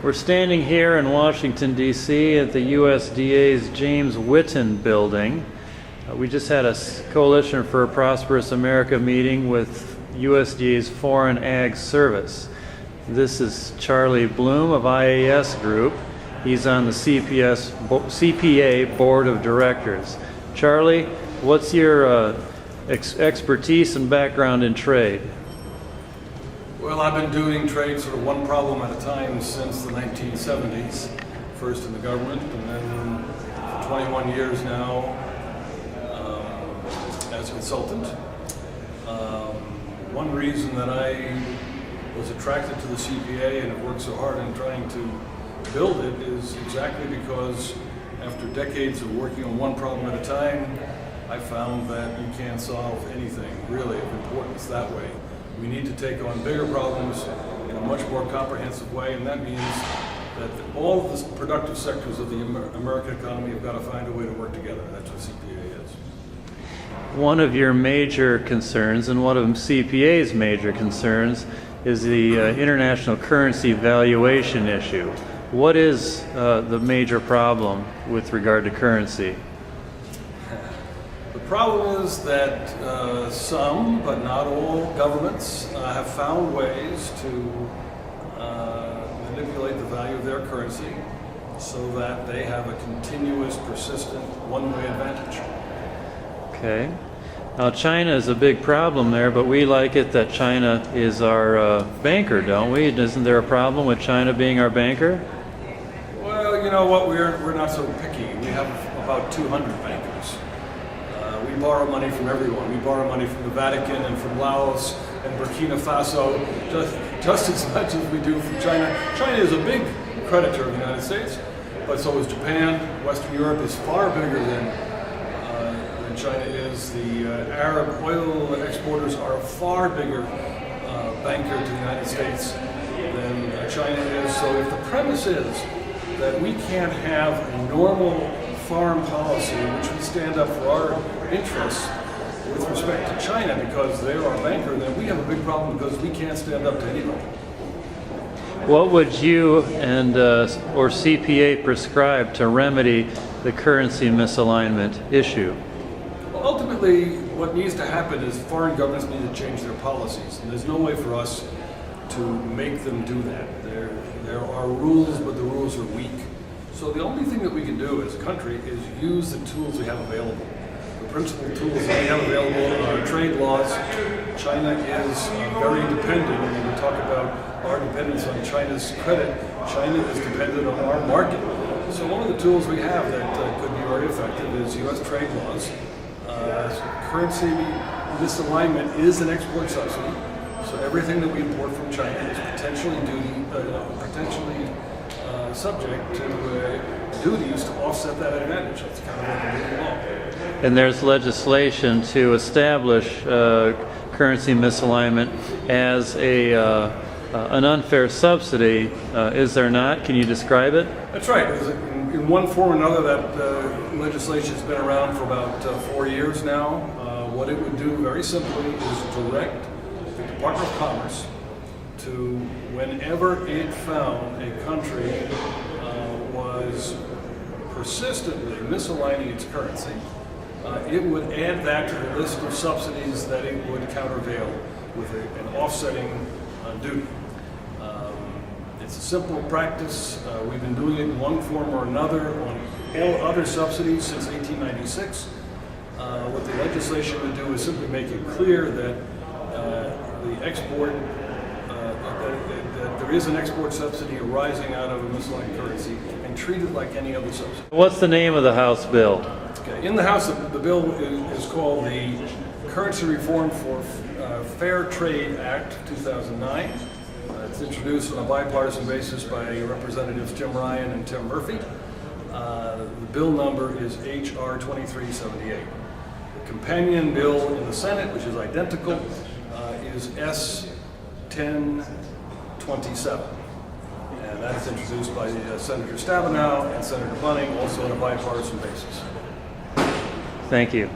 We're standing here in Washington, D.C. at the USDA's James Whitten building. We just had a Coalition for a Prosperous America meeting with USDA's Foreign Ag Service. This is Charlie Blum of IAS Group. He's on the CPA Board of Directors. Charlie, what's your expertise and background in trade? Well, I've been doing trade sort of one problem at a time since the 1970s, first in the government and then for 21 years now as a consultant. One reason that I was attracted to the CPA and have worked so hard in trying to build it is exactly because after decades of working on one problem at a time, I found that you can't solve anything really of importance that way. We need to take on bigger problems in a much more comprehensive way, and that means that all of the productive sectors of the American economy have got to find a way to work together. That's what CPA is. One of your major concerns, and one of CPA's major concerns, is the international currency valuation issue. What is the major problem with regard to currency? The problem is that some, but not all, governments have found ways to manipulate the value of their currency so that they have a continuous, persistent, one-way advantage. Okay. Now, China is a big problem there, but we like it that China is our banker, don't we? Isn't there a problem with China being our banker? Well, you know what? We're not so picky. We have about 200 bankers. We borrow money from everyone. We borrow money from the Vatican and from Laos and Burkina Faso, just as much as we do from China. China is a big creditor of the United States, but so is Japan. Western Europe is far bigger than China is. The Arab oil exporters are a far bigger banker to the United States than China is. So if the premise is that we can't have a normal foreign policy in which we stand up for our interests with respect to China because they're our banker, then we have a big problem because we can't stand up to anybody. What would you and or CPA prescribe to remedy the currency misalignment issue? Well, ultimately, what needs to happen is foreign governments need to change their policies, and there's no way for us to make them do that. There are rules, but the rules are weak. So the only thing that we can do as a country is use the tools we have available. The principal tools that we have available are trade laws. China is very dependent, and when we talk about our dependence on China's credit, China is dependent on our market. So one of the tools we have that could be very effective is U.S. trade laws. Currency misalignment is an export subsidy, so everything that we import from China is potentially subject to duties to offset that advantage. That's kind of what the law. And there's legislation to establish currency misalignment as an unfair subsidy, is there not? Can you describe it? That's right. In one form or another, that legislation has been around for about 4 years now. What it would do very simply is direct the Department of Commerce to whenever it found a country was persistently misaligning its currency, it would add that to the list of subsidies that it would countervail with an offsetting duty. It's a simple practice. We've been doing it in one form or another on all other subsidies since 1896. What the legislation would do is simply make it clear that the export, that there is an export subsidy arising out of a misaligned currency and treat it like any other subsidy. What's the name of the House bill? Okay. In the House, the bill is called the Currency Reform for Fair Trade Act 2009. It's introduced on a bipartisan basis by Representatives Tim Ryan and Tim Murphy. The bill number is H.R. 2378. The companion bill in the Senate, which is identical, is S. 1027. And that is introduced by Senator Stabenow and Senator Bunning, also on a bipartisan basis. Thank you.